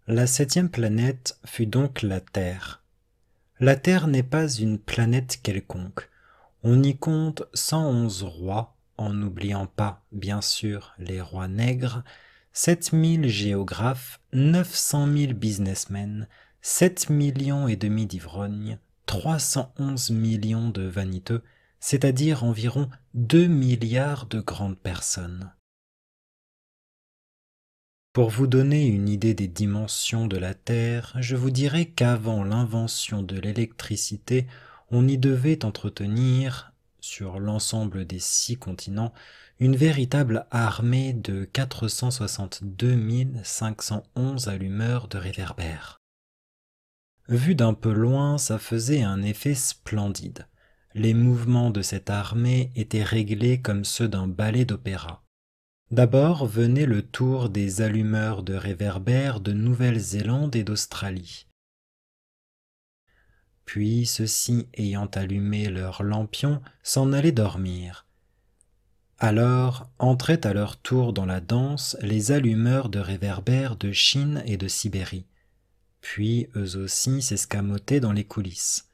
La septième planète fut donc la Terre. La Terre n'est pas une planète quelconque. On y compte 111 rois, en n'oubliant pas, bien sûr, les rois nègres, 7000 géographes, 900 000 businessmen, 7 millions et demi d'ivrognes, 311 millions de vaniteux, c'est-à-dire environ 2 milliards de grandes personnes. Pour vous donner une idée des dimensions de la Terre, je vous dirai qu'avant l'invention de l'électricité, on y devait entretenir, sur l'ensemble des 6 continents, une véritable armée de 462 511 allumeurs de réverbères. Vu d'un peu loin, ça faisait un effet splendide. Les mouvements de cette armée étaient réglés comme ceux d'un ballet d'opéra. D'abord venait le tour des allumeurs de réverbères de Nouvelle-Zélande et d'Australie. Puis ceux-ci, ayant allumé leurs lampions, s'en allaient dormir. Alors entraient à leur tour dans la danse les allumeurs de réverbères de Chine et de Sibérie. Puis eux aussi s'escamotaient dans les coulisses.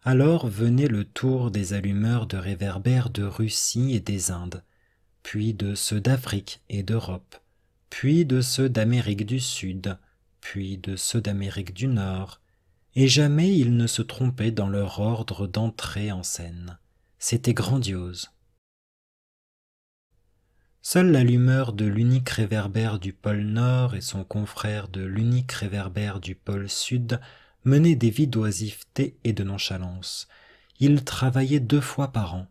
Alors venait le tour des allumeurs de réverbères de Russie et des Indes, puis de ceux d'Afrique et d'Europe, puis de ceux d'Amérique du Sud, puis de ceux d'Amérique du Nord, et jamais ils ne se trompaient dans leur ordre d'entrée en scène. C'était grandiose. Seul l'allumeur de l'unique réverbère du pôle Nord et son confrère de l'unique réverbère du pôle Sud menaient des vies d'oisiveté et de nonchalance. Ils travaillaient 2 fois par an,